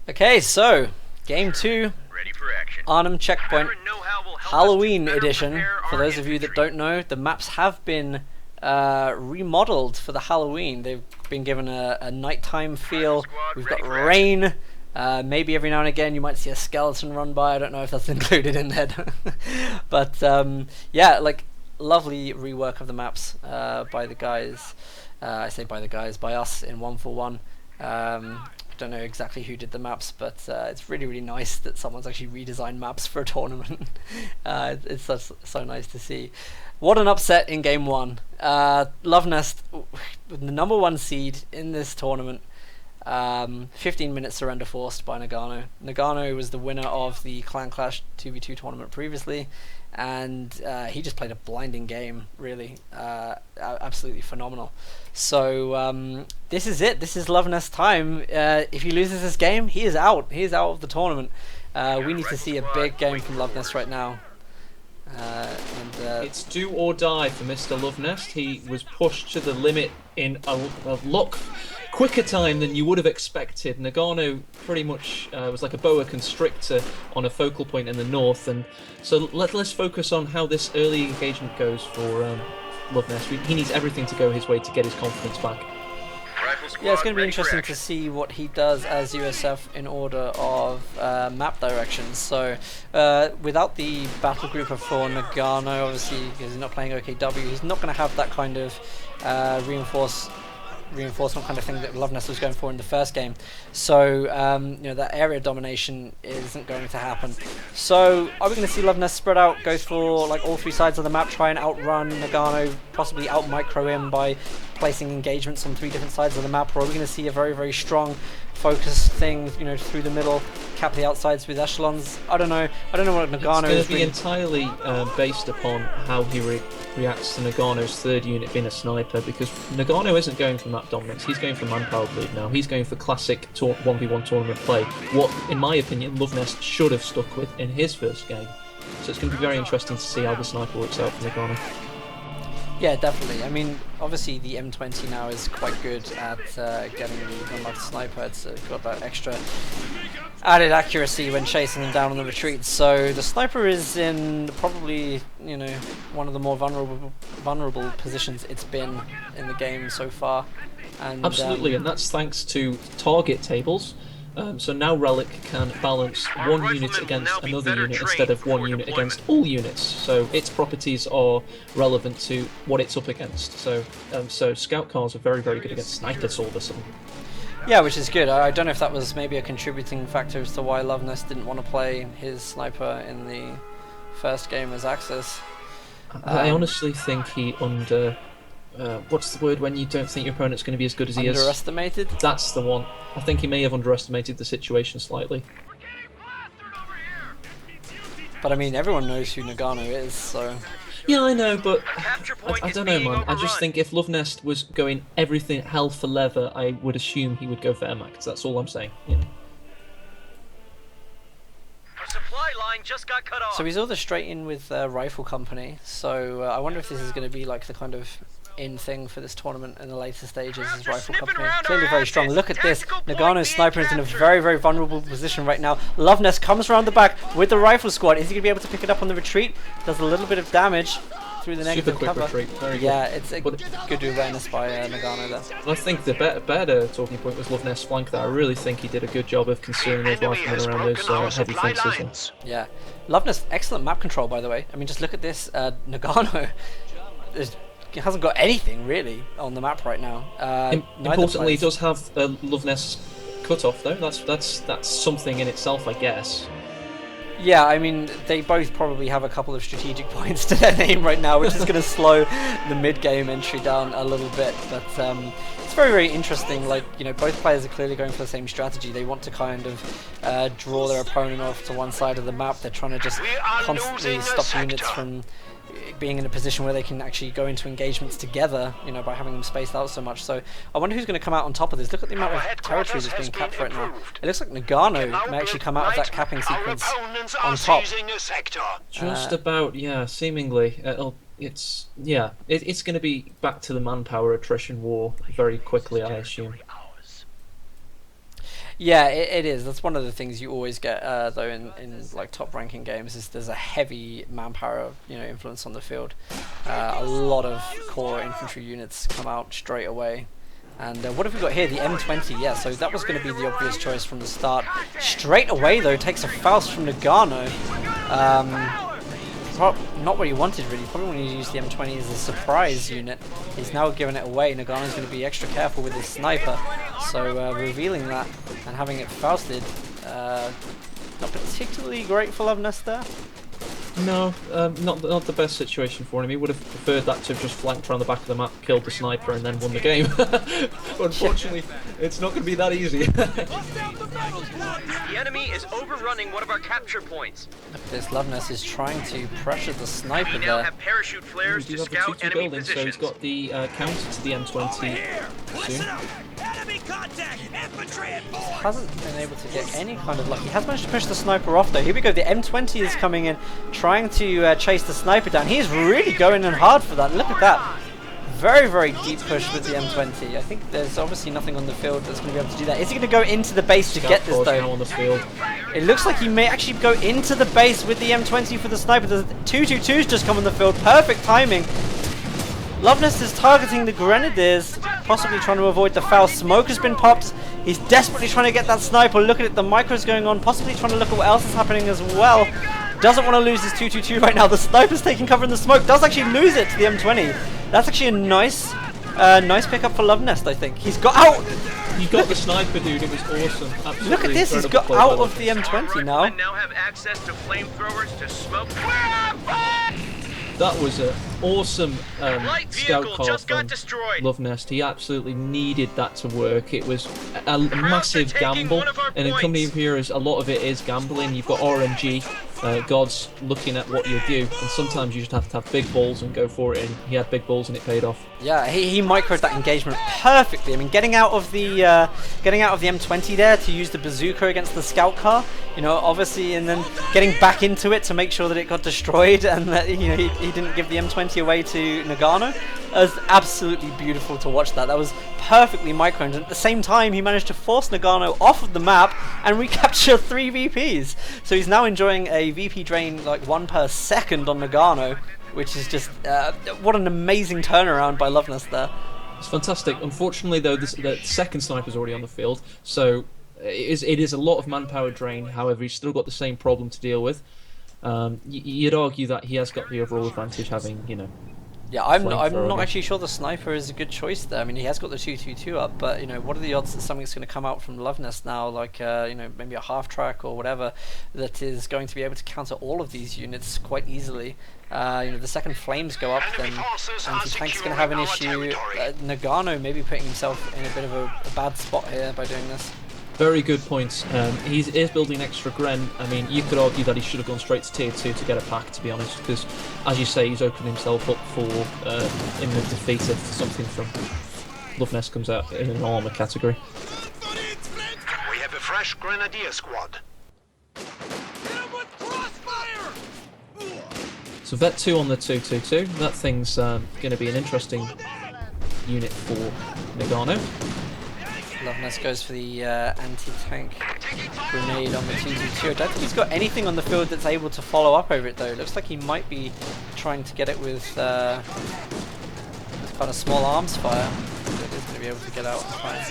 Okay, so game 2, Arnhem Checkpoint, Halloween edition. For those of you that don't know, the maps have been remodeled for the Halloween. They've been given a nighttime feel. We've got rain. Maybe every now and again you might see a skeleton run by. I don't know if that's included in there. But yeah, like lovely rework of the maps by the guys. I say by the guys, by us in 141. Don't know exactly who did the maps, but it's really nice that someone's actually redesigned maps for a tournament. It's so nice to see. What an upset in game 1. Luvnest, the number 1 seed in this tournament. 15-minute surrender forced by Noggano. Noggano was the winner of the Clan Clash 2v2 tournament previously, and he just played a blinding game, really. Absolutely phenomenal. So this is it. This is Luvnest's time. If he loses this game, he is out. He is out of the tournament. We need to see a big game from Luvnest right now. It's do or die for Mr. Luvnest. He was pushed to the limit in a lot quicker time than you would have expected. Noggano pretty much was like a boa constrictor on a focal point in the north, and so let's focus on how this early engagement goes for Luvnest. He needs everything to go his way to get his confidence back. Yeah, it's going to be interesting to see what he does as USF in order of map directions. So, without the battle group for Noggano, obviously, because he's not playing OKW, he's not going to have that kind of reinforcement kind of thing that Luvnest was going for in the first game. So, you know, that area domination isn't going to happen. So, are we going to see Luvnest spread out, go for like all 3 sides of the map, try and outrun Noggano, possibly out micro him by placing engagements on 3 different sides of the map, or are we going to see a very strong focused thing, you know, through the middle, cap the outsides with echelons? I don't know what Noggano is. It's going to be entirely based upon how he reacts to Noggano's 3rd unit being a sniper, because Noggano isn't going for map dominance, he's going for manpower bleed now. He's going for classic 1v1 tournament play, what, in my opinion, Luvnest should have stuck with in his first game. So it's going to be very interesting to see how the sniper works out for Noggano. Yeah, definitely. I mean, obviously the M20 now is quite good at getting the unlocked sniper. It's got that extra added accuracy when chasing them down on the retreat. So the sniper is in probably, you know, one of the more vulnerable positions it's been in the game so far. And, absolutely, and that's thanks to target tables. So now Relic can balance one unit against another unit instead of one unit against all units. So its properties are relevant to what it's up against. So Scout Cars are very good against snipers all of a sudden. Yeah, which is good. I don't know if that was maybe a contributing factor as to why Luvnest didn't want to play his sniper in the first game as Axis. I honestly think he what's the word when you don't think your opponent's going to be as good as he is? Underestimated? That's the one. I think he may have underestimated the situation slightly. But I mean, everyone knows who Noggano is, so... Yeah, I know, but I don't know, man. I just think if Luvnest was going everything hell for leather, I would assume he would go for Max. That's all I'm saying. Yeah. Supply line just got cut off. So he's ordered straight in with Rifle Company, so I wonder if this is going to be like the kind of in thing for this tournament in the later stages as Rifle Company. Clearly very strong. Look at this. Noggano's sniper is in a very vulnerable position right now. Luvnest comes around the back with the rifle squad. Is he going to be able to pick it up on the retreat? Does a little bit of damage through the negative cover. Retreat. Very yeah, it's a good awareness by Noggano there. I think the better talking point was Luvnest's flank there. I really think he did a good job of concealing those riflemen around those heavy fences. Yeah. Luvnest, excellent map control, by the way. I mean, just look at this. Noggano hasn't got anything really on the map right now. Importantly, he does have Luvnest's cutoff though. That's something in itself, I guess. Yeah, I mean, they both probably have a couple of strategic points to their name right now, which is going to slow the mid-game entry down a little bit. But it's very interesting. Like, you know, both players are clearly going for the same strategy. They want to kind of draw their opponent off to one side of the map. They're trying to just constantly stop units from being in a position where they can actually go into engagements together, you know, by having them spaced out so much. So I wonder who's going to come out on top of this. Look at the amount of territory that's being capped right now. It looks like Noggano may actually come out of that capping sequence on top. Just about, yeah, seemingly. It's going to be back to the manpower attrition war very quickly, I assume. Yeah, it is. That's one of the things you always get, though, in like top ranking games, is there's a heavy manpower, influence on the field. A lot of core infantry units come out straight away. And what have we got here? The M20, yeah, so that was going to be the obvious choice from the start. Straight away, though, takes a Faust from Noggano. Not what he wanted, really. Probably wanted to use the M20 as a surprise unit. He's now giving it away. Nogano's going to be extra careful with his sniper. So revealing that and having it Fausted, not particularly great for Luvnest there. No, not the best situation for him. He would have preferred that to have just flanked around the back of the map, killed the sniper, and then won the game. Unfortunately, it's not going to be that easy. The enemy is overrunning one of our capture points. Look at this, Luvnest is trying to pressure the sniper We now there. have parachute flares to scout enemy building, so positions. he's got the counter to the M20 soon. Hasn't been able to get any kind of luck. He has managed to push the sniper off though. Here we go, the M20 is coming in, trying to chase the sniper down. He's really going in hard for that. Look at that. Very, very deep push with the M20. I think there's obviously nothing on the field that's going to be able to do that. Is he going to go into the base to get this though? Now on the field. It looks like he may actually go into the base with the M20 for the sniper. The 222's just come on the field. Perfect timing. Luvnest is targeting the Grenadiers, possibly trying to avoid the foul. Smoke has been popped. He's desperately trying to get that sniper. Look at it, the micro's going on, possibly trying to look at what else is happening as well. Doesn't want to lose his 222 right now. The sniper's taking cover in the smoke. Does actually lose it to the M20. That's actually a nice pickup for Luvnest, I think. He's got out! You got the sniper, dude. It was awesome. Absolutely Look at this, he's got out of the M20 now. Now have access to flamethrowers to smoke. That was an awesome scout call just from got destroyed. Luvnest. He absolutely needed that to work. It was a massive gamble, and in coming here, a lot of it is gambling. You've got RNG, gods looking at what you do, and sometimes you just have to have big balls and go for it, and he had big balls and it paid off. Yeah, he microed that engagement perfectly. I mean, getting out of the M20 there to use the bazooka against the scout car, obviously, and then getting back into it to make sure that it got destroyed, and that he didn't give the M20 away to Noggano. It was absolutely beautiful to watch that. That was perfectly microed, and at the same time, he managed to force Noggano off of the map and recapture 3 VPs. So he's now enjoying a VP drain like 1 per second on Noggano, which is just what an amazing turnaround by Luvnest there. It's fantastic. Unfortunately, though, the second sniper's already on the field, so it is a lot of manpower drain. However, he's still got the same problem to deal with. You'd argue that he has got the overall advantage, having Yeah, I'm not actually sure the sniper is a good choice there. I mean, he has got the 222 up, but what are the odds that something's going to come out from Luvnest now, like maybe a half track or whatever, that is going to be able to counter all of these units quite easily. The second flames go up, then anti-tank's going to have an issue. Noggano maybe putting himself in a bit of a bad spot here by doing this. Very good points. He is building extra Gren. I mean, you could argue that he should have gone straight to tier 2 to get a pack, to be honest, because, as you say, he's opened himself up for imminent defeat if something from Luvnest comes out in an armour category. We have a fresh Grenadier squad. So Vet 2 on the 222. That thing's going to be an interesting unit for Noggano. Luvnest goes for the anti-tank grenade on the 222. I don't think he's got anything on the field that's able to follow up over it though. It looks like he might be trying to get it with kind of small arms fire. So it is going to be able to get out and fine.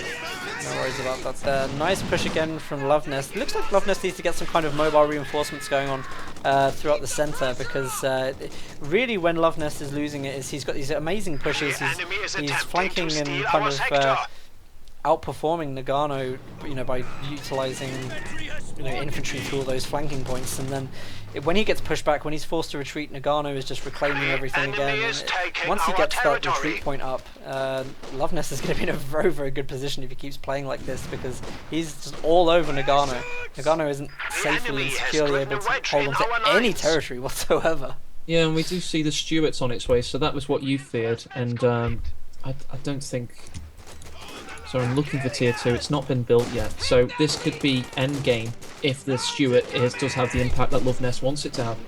No worries about that there. Nice push again from Luvnest. It looks like Luvnest needs to get some kind of mobile reinforcements going on throughout the centre, because really when Luvnest is losing it is he's got these amazing pushes. He's flanking and kind of outperforming Noggano, by utilising, infantry through all those flanking points, and then when he gets pushed back, when he's forced to retreat, Noggano is just reclaiming everything again. Once he gets that retreat point up, Luvnest is going to be in a very, very good position if he keeps playing like this, because he's just all over Noggano. Noggano isn't safely and securely able to hold on to any territory whatsoever. Yeah, and we do see the Stuarts on its way, so that was what you feared, and I don't think... So I'm looking for tier 2, it's not been built yet, so this could be end game if the Stuart does have the impact that Luvnest wants it to have.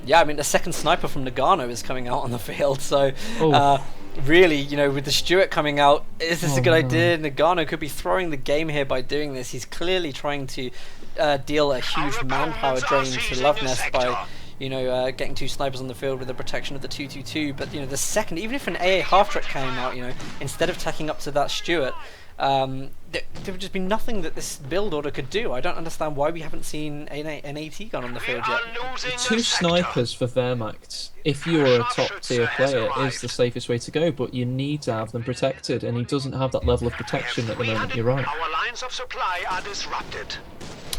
Yeah, I mean the second sniper from Noggano is coming out on the field, so really, you know, with the Stewart coming out, is this a good idea? Noggano could be throwing the game here by doing this. He's clearly trying to deal a huge manpower drain to Luvnest by, you know, getting 2 snipers on the field with the protection of the 222. But, you know, the second, even if an AA half-track came out, you know, instead of tacking up to that Stewart, there would just be nothing that this build order could do. I don't understand why we haven't seen an AT gun on the field yet. 2 snipers for Wehrmacht, if you're a top tier player, is the safest way to go, but you need to have them protected, and he doesn't have that level of protection at the moment. You're right. Our lines of supply are disrupted.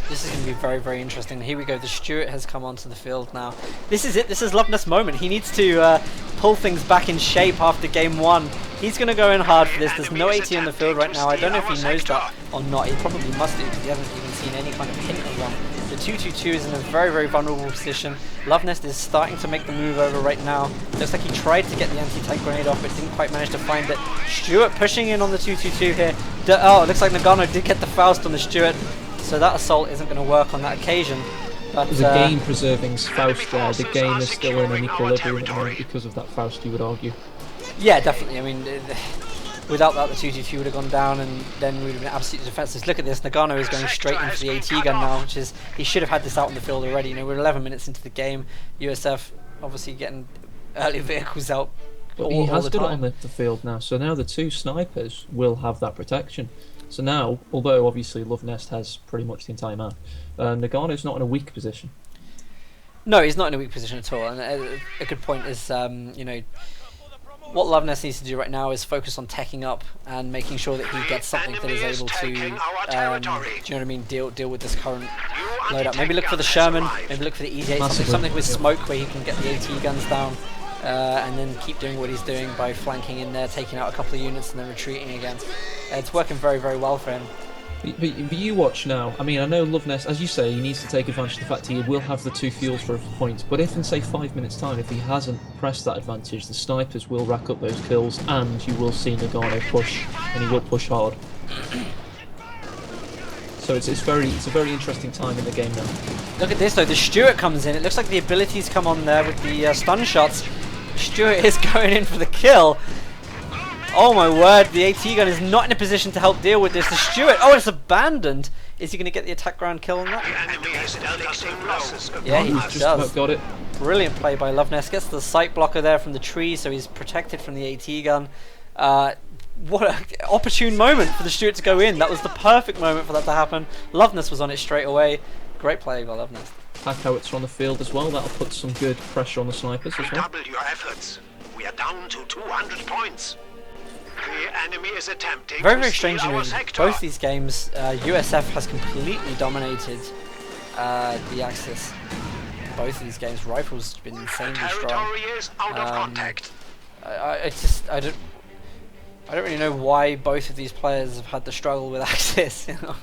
This is going to be very, very interesting. Here we go. The Stewart has come onto the field now. This is it. This is Luvnest's moment. He needs to pull things back in shape after game 1. He's going to go in hard for this. There's no AT on the field right now. I don't know if he knows that or not. He probably must do because he hasn't even seen any kind of hint of one. The 222 is in a very, very vulnerable position. Luvnest is starting to make the move over right now. Looks like he tried to get the anti-tank grenade off, but didn't quite manage to find it. Stewart pushing in on the 222 here. Oh, it looks like Noggano did get the Faust on the Stewart. So that assault isn't going to work on that occasion. But there's a game-preserving Faust there. The game is still in an equilibrium at the moment because of that Faust, you would argue. Yeah, definitely. I mean, without that, the 222 would have gone down, and then we would have been absolutely defenseless. Look at this. Noggano is going straight into the AT gun now, which is, he should have had this out on the field already. You know, we're 11 minutes into the game. USF obviously getting early vehicles out. But he has got it on the field now, so now the 2 snipers will have that protection. So now, although obviously Luvnest has pretty much the entire map, Noggano's not in a weak position. No, he's not in a weak position at all. And a good point is, you know, what Luvnest needs to do right now is focus on teching up and making sure that he gets something that is able to, do you know what I mean, deal with this current loadout. Maybe look for the Sherman, maybe look for the EJ, something with smoke where he can get the AT guns down. And then keep doing what he's doing by flanking in there, taking out a couple of units and then retreating again. It's working very, very well for him. But you watch now. I mean, I know Luvnest, as you say, he needs to take advantage of the fact he will have the 2 fuels for a point. But if in, say, 5 minutes' time, if he hasn't pressed that advantage, the snipers will rack up those kills, and you will see Noggano push, and he will push hard. So it's a very interesting time in the game now. Look at this though. The Stewart comes in. It looks like the abilities come on there with the stun shots. Stewart is going in for the kill. Oh my word, the AT gun is not in a position to help deal with this. The Stewart, oh, it's abandoned. Is he going to get the attack ground kill on that? Yeah, he just does. about got it. Brilliant play by Luvnest. Gets the sight blocker there from the tree, so he's protected from the AT gun. What an opportune moment for the Stewart to go in. That was the perfect moment for that to happen. Luvnest was on it straight away. Great play by Luvnest. Pack howitzer on the field as well. That'll put some good pressure on the snipers as well. Double your efforts. We are down to 200 points. The enemy is attempting very, very to steal strange. our sector. Both these games, USF has completely dominated the Axis. Both of these games, Rifle's been insanely strong. Territory is out of contact. I don't really know why both of these players have had the struggle with Axis. You know?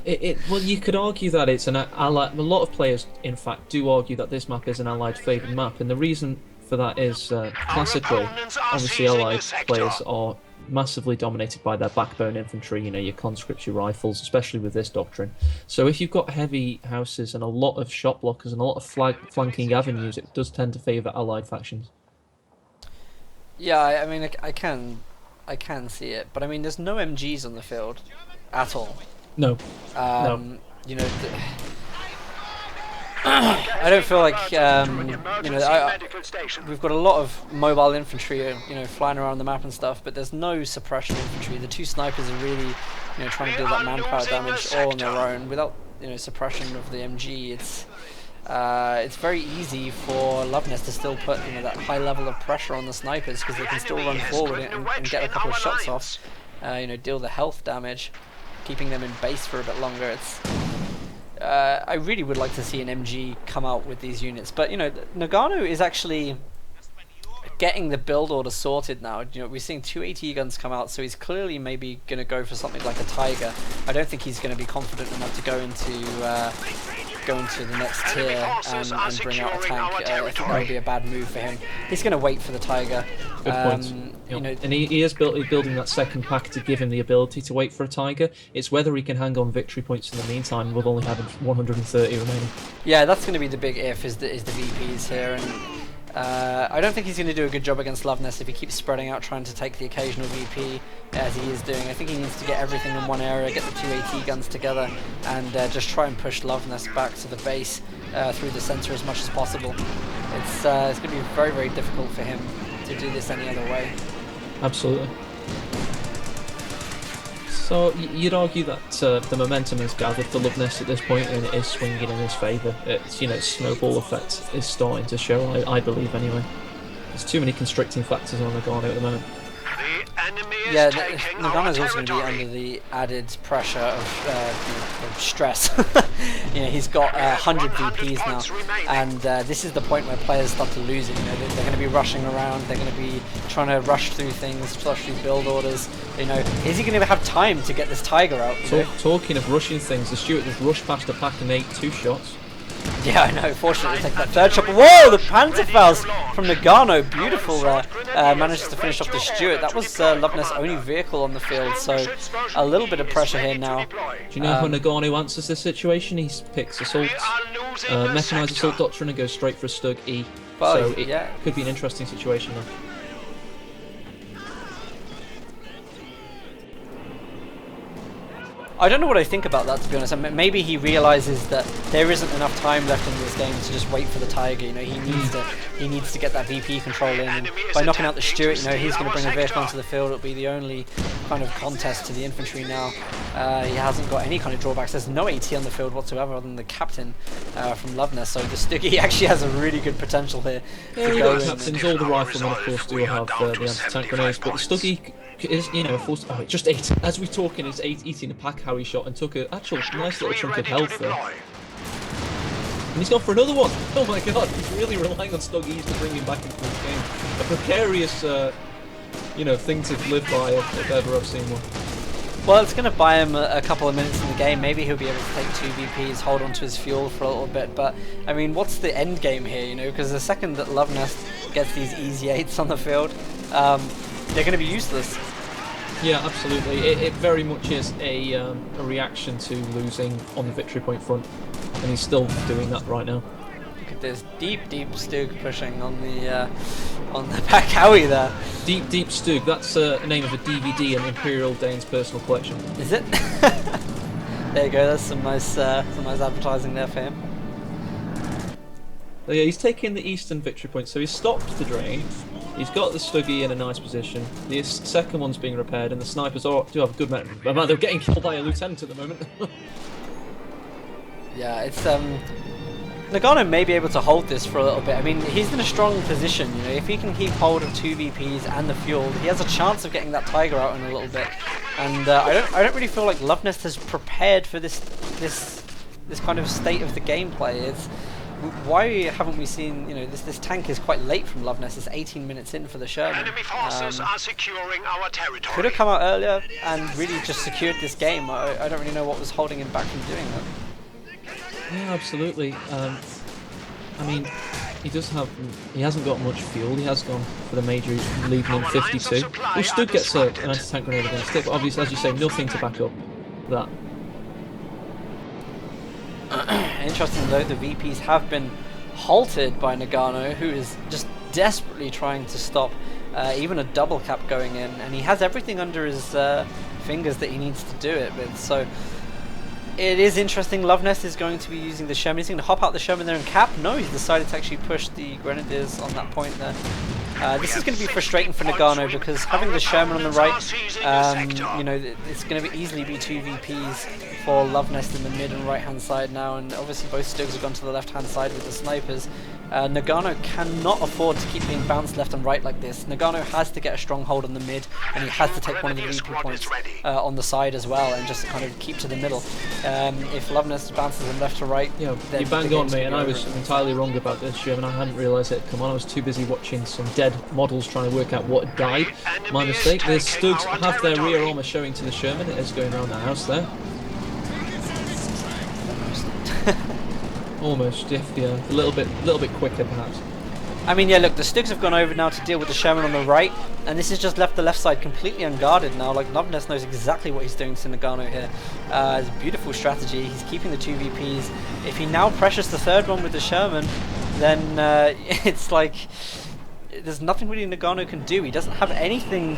Well, you could argue that it's an allied. A lot of players, in fact, do argue that this map is an allied favoured map, and the reason for that is classically, obviously, allied players are massively dominated by their backbone infantry. You know, your conscripts, your rifles, especially with this doctrine. So if you've got heavy houses and a lot of shot blockers and a lot of flanking avenues, it does tend to favour allied factions. Yeah, I mean, I can see it, but I mean, there's no MGs on the field at all. No. No. You know, I don't feel like you know. We've got a lot of mobile infantry, you know, flying around the map and stuff, but there's no suppression infantry. The 2 snipers are really, you know, trying to deal that manpower damage all on their own without, you know, suppression of the MG. It's very easy for Luvnest to still put, you know, that high level of pressure on the snipers because they can still run forward and get a couple of shots off, you know, deal the health damage, keeping them in base for a bit longer. I really would like to see an MG come out with these units, but you know, Noggano is actually getting the build order sorted now. You know, we're seeing 2 AT guns come out, so he's clearly maybe going to go for something like a Tiger. I don't think he's going to be confident enough to go into the next tier and bring out a tank. I think that would be a bad move for him. He's going to wait for the Tiger. Good point. You know, and he is building that second pack to give him the ability to wait for a Tiger. It's whether he can hang on victory points in the meantime with only having 130 remaining. Yeah, that's going to be the big if, is the VPs here, and I don't think he's going to do a good job against Luvnest if he keeps spreading out trying to take the occasional VP as he is doing. I think he needs to get everything in one area, get the two AT guns together, and just try and push Luvnest back to the base through the center as much as possible. It's going to be very, very difficult for him to do this any other way. Absolutely. So you'd argue that the momentum has gathered for Luvnest at this point, and it is swinging in his favour. It's, you know, snowball effect is starting to show. I believe anyway. There's too many constricting factors on Noggano at the moment. The enemy is Yeah, taking Noggano's our also going to be territory. under the added pressure of stress. You know, he's got 100 VPs now, and this is the point where players start to lose it. You know, they're going to be rushing around, they're going to be trying to rush through things, rush through build orders. You know, is he going to have time to get this Tiger out? You know? Talking of rushing things, the Stuart just rushed past the pack and ate 2 shots. Yeah, I know. Fortunately, take that third shot. Whoa, the Panzerfaust from Noggano, beautiful there. Manages to finish off the Stuart. That was Luvnest's only vehicle on the field, so a little bit of pressure here now. Do you know how Noggano answers this situation? He picks assault, mechanized assault doctrine, and goes straight for a Stug E. Well, so it yeah. could be an interesting situation though. I don't know what I think about that, to be honest. I mean, maybe he realizes that there isn't enough time left in this game to just wait for the Tiger. You know, he needs to get that VP control in. And by knocking out the Stuart, you know, he's going to bring a vehicle onto the field. It'll be the only kind of contest to the infantry now. He hasn't got any kind of drawbacks. There's no AT on the field whatsoever other than the captain from Luvnest. So the Stuggy actually has a really good potential here Yeah, to go the in. captains, all the riflemen of course do have the anti-tank grenades, but the Stuggy is, you know, just ate, as we're talking, is eating a pack Harry shot and took an actual nice little chunk of health there. And he's gone for another one! Oh my god, he's really relying on Stuggies to bring him back into this game. A precarious, you know, thing to live by if ever I've seen one. Well, it's going to buy him a couple of minutes in the game. Maybe he'll be able to take 2 VPs, hold on to his fuel for a little bit. But, I mean, what's the end game here, you know? Because the second that Luvnest gets these easy 8s on the field, they're going to be useless. Yeah, absolutely. It very much is a reaction to losing on the victory point front. And he's still doing that right now. Look at this deep Stug pushing on the back Howie there. Deep Stug, that's the name of a DVD in Imperial Dane's personal collection. Is it? There you go, there's some nice advertising there for him. So yeah, he's taking the eastern victory point, so he's stopped the drain. He's got the Stuggy in a nice position. The second one's being repaired, and the snipers do have a good amount. They're getting killed by a lieutenant at the moment. Yeah, it's Noggano may be able to hold this for a little bit. I mean, he's in a strong position. You know, if he can keep hold of 2 VPs and the fuel, he has a chance of getting that Tiger out in a little bit. And I don't really feel like Luvnest has prepared for this kind of state of the gameplay. It's why haven't we seen, you know, this tank is quite late from Luvnest. It's 18 minutes in for the Sherman. Enemy forces are securing our territory. Could have come out earlier and really just secured this game. I don't really know what was holding him back from doing that. Yeah, absolutely. I mean, he hasn't got much fuel. He has gone for the major. He's leading in 52. Well, Stug gets an anti-tank grenade against it, but obviously, as you say, nothing to back up that. Interesting though, the VPs have been halted by Noggano, who is just desperately trying to stop even a double cap going in, and he has everything under his fingers that he needs to do it with. So it is interesting. Luvnest is going to be using the Sherman. He's going to hop out the Sherman there and cap. No, he's decided to actually push the Grenadiers on that point there. This is going to be frustrating for Noggano because having the Sherman on the right, you know, it's going to easily be 2 VPs for Luvnest in the mid and right hand side now, and obviously both Stugs have gone to the left hand side with the snipers. Noggano cannot afford to keep being bounced left and right like this. Noggano has to get a strong hold on the mid, and he has to take one of the VP points on the side as well, and just kind of keep to the middle. If Luvnest bounces him left to right, yeah, then you bang on, mate, and I was entirely wrong about this, Sherman. I hadn't realised it had come on. I was too busy watching some dead models trying to work out what had died. My mistake. The Stugs have their rear armour showing to the Sherman. It is going around the house there. Almost, yeah, a little bit quicker perhaps. I mean, yeah, look, the Stugs have gone over now to deal with the Sherman on the right, and this has just left the left side completely unguarded now. Like, Luvnest knows exactly what he's doing to Noggano here. It's a beautiful strategy. He's keeping the 2 VPs. If he now pressures the third one with the Sherman, then it's like there's nothing really Noggano can do. He doesn't have anything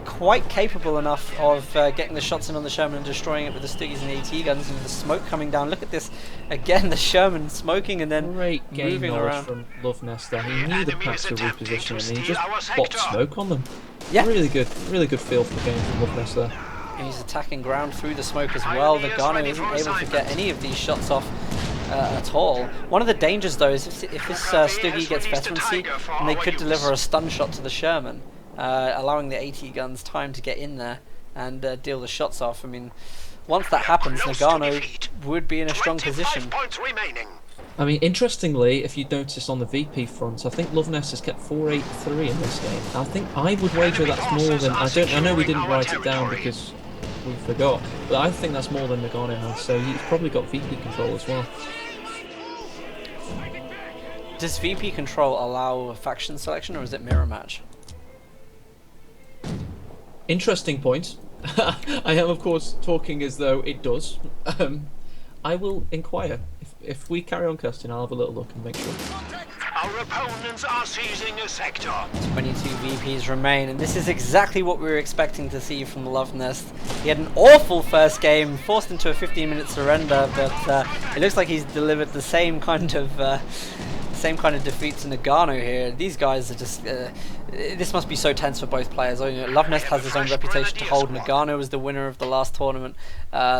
quite capable enough of getting the shots in on the Sherman and destroying it with the Stuggies and AT guns, and the smoke coming down. Look at this again, the Sherman smoking and then Great game moving knowledge around. from Luvnest there. He knew the packs were repositioning and he just popped smoke on them. Yeah. Really good feel for the game from Luvnest there. And he's attacking ground through the smoke as well. Noggano isn't able to get any of these shots off at all. One of the dangers though is if this Stuggy gets veterancy, and they could deliver a stun shot to the Sherman, allowing the AT guns time to get in there and deal the shots off. I mean, once that happens, Noggano would be in a strong position. I mean, interestingly, if you notice on the VP front, I think Luvnest has kept 483 in this game. I would wager that's more than I know we didn't write it down because we forgot, but I think that's more than Noggano has. So he's probably got VP control as well. Does VP control allow faction selection, or is it mirror match? Interesting point. I am, of course, talking as though it does. I will inquire. If we carry on casting, I'll have a little look and make sure. Our opponents are seizing a sector. 22 VPs remain, and this is exactly what we were expecting to see from Luvnest. He had an awful first game, forced into a 15-minute surrender, but it looks like he's delivered the same kind of defeat to Noggano here. These guys are just... this must be so tense for both players. Luvnest has his own reputation to hold. Noggano was the winner of the last tournament,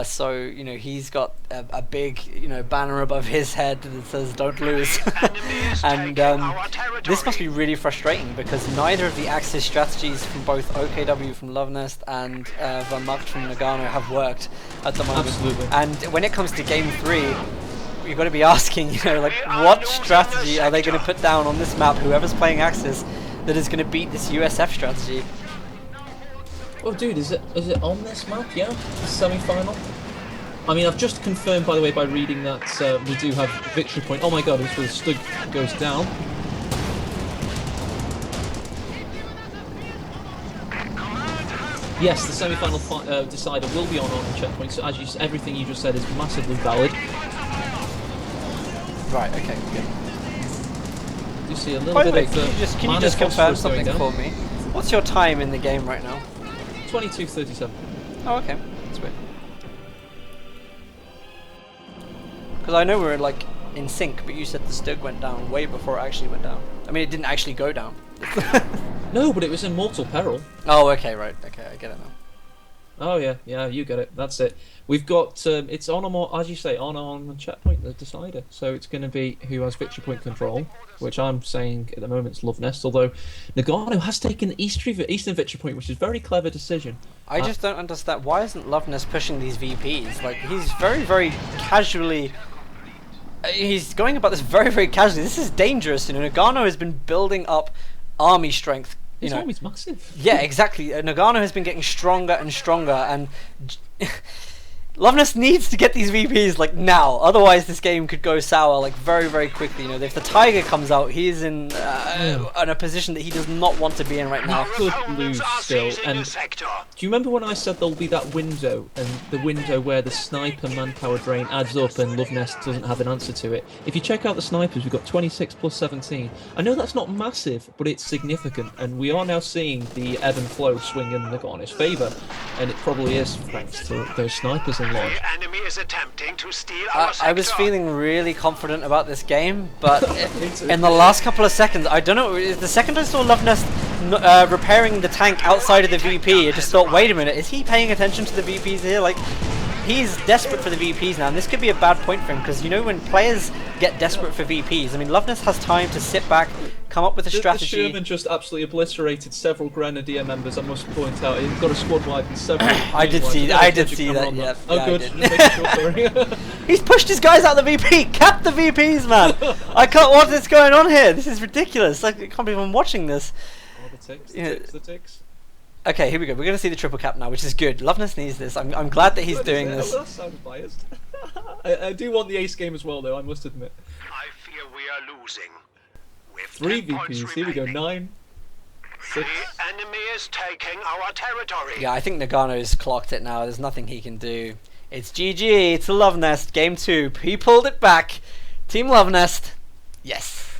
so he's got a big banner above his head that says "Don't lose." And this must be really frustrating because neither of the Axis strategies from both OKW from Luvnest and Van Macht from Noggano have worked at the moment. Absolutely. And when it comes to Game 3, you've got to be asking, what strategy are they going to put down on this map, whoever's playing Axis, that is going to beat this USF strategy? Oh, dude, is it on this map? Yeah, the semi-final. I mean, I've just confirmed, by the way, by reading that we do have victory point. Oh my God, it's where the Stug goes down. Yes, the semi-final decider will be on checkpoint. So as everything you just said is massively valid. Right. Okay. Good. You see a little By the way, bit of can you just confirm something for me? What's your time in the game right now? 22:37. Oh, okay. That's weird. Because I know we're like in sync, but you said the Stug went down way before it actually went down. I mean, it didn't actually go down. No, but it was in mortal peril. Oh, okay, right. Okay, I get it now. Oh yeah, you get it. That's it. We've got it's on as you say, on the checkpoint, the decider. So it's going to be who has victory point control, which I'm saying at the moment is Luvnest. Although Noggano has taken the eastern victory point, which is a very clever decision. I just don't understand, why isn't Luvnest pushing these VPs? Like, he's very, very casually. He's going about this very, very casually. This is dangerous. Noggano has been building up army strength. His army's massive. Yeah, exactly. Noggano has been getting stronger and stronger, and Luvnest needs to get these VPs like now. Otherwise, this game could go sour like very, very quickly. If the Tiger comes out, he's in a position that he does not want to be in right now. He could lose still. And do you remember when I said there'll be that window, and the window where the sniper manpower drain adds up and Luvnest doesn't have an answer to it? If you check out the snipers, we've got 26 plus 17. I know that's not massive, but it's significant, and we are now seeing the ebb and flow swing in Noggano's favour, and it probably is thanks to those snipers in large. The enemy is attempting to steal our I was sector. feeling really confident about this game, but in the last couple of seconds, I don't know, the second I saw Luvnest repairing the tank outside of the VP, I just thought, wait a minute, is he paying attention to the VPs here? Like, he's desperate for the VPs now, and this could be a bad point for him, because when players get desperate for VPs, I mean, Luvnest has time to sit back, come up with a strategy. The Sherman just absolutely obliterated several Grenadier members, I must point out. He's got a squad wipe and several... I did see that, yeah. Oh, yeah, good. Just making sure, sorry. He's pushed his guys out of the VP! Cap the VPs, man! I can't... What is going on here? This is ridiculous. I can't believe I'm watching this. Oh, the ticks. Okay, here we go. We're going to see the triple cap now, which is good. Luvnest needs this. I'm glad that he's doing this. That sounds biased. I do want the ace game as well, though, I must admit. I fear we are losing. With 3 10 points VPs, here we go, remaining. 9, 6. The enemy is taking our territory. Yeah, I think Noggano's clocked it now. There's nothing he can do. It's GG to Luvnest. Game 2. He pulled it back. Team Luvnest. Yes.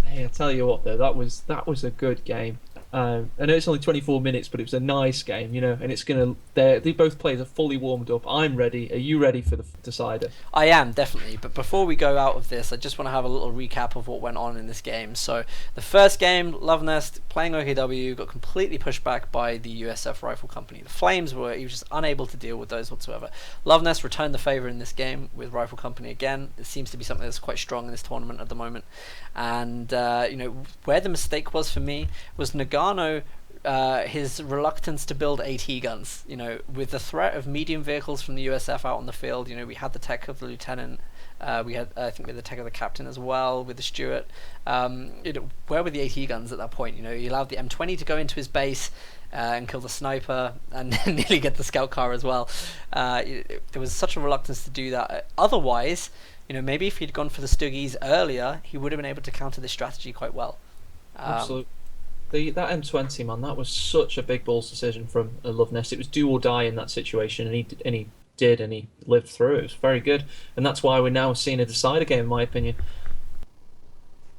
Hey, I tell you what, though, that was a good game. I know it's only 24 minutes, but it was a nice game, you know. And it's gonna. They both players are fully warmed up. I'm ready. Are you ready for the decider? I am, definitely, but before we go out of this, I just want to have a little recap of what went on in this game. So, the first game, Luvnest, playing OKW, got completely pushed back by the USF Rifle Company. The Flames he was just unable to deal with those whatsoever. Luvnest returned the favour in this game with Rifle Company again. It seems to be something that's quite strong in this tournament at the moment. And, where the mistake was for me was Noggano, his reluctance to build AT guns. With the threat of medium vehicles from the USF out on the field, we had the tech of the lieutenant, we had the tech of the captain as well with the Stewart. Where were the AT guns at that point? He allowed the M20 to go into his base and kill the sniper and nearly get the scout car as well. There was such a reluctance to do that. Otherwise, maybe if he'd gone for the Stuggies earlier, he would have been able to counter this strategy quite well. Absolutely. That M20, man, that was such a big balls decision from Luvnest. It was do or die in that situation, and he lived through it. It was very good, and that's why we're now seeing a decider game, in my opinion.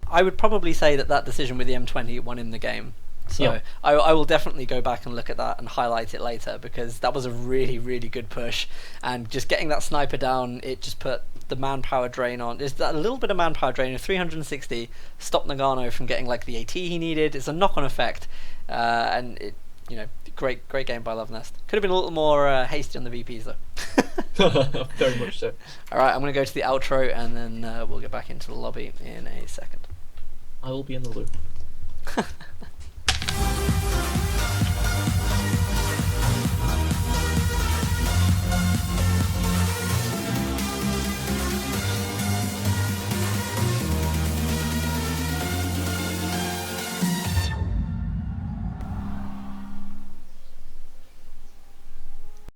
I would probably say that decision with the M20 won him the game. So yeah. I will definitely go back and look at that and highlight it later, because that was a really, really good push. And just getting that sniper down, it just put the manpower drain on. There's that little bit of manpower drain of 360 stopped Noggano from getting like the AT he needed. It's a knock-on effect, and it, great game by Luvnest. Could have been a little more hasty on the VPs though. Very much so. All right, I'm going to go to the outro, and then we'll get back into the lobby in a second. I will be in the loop.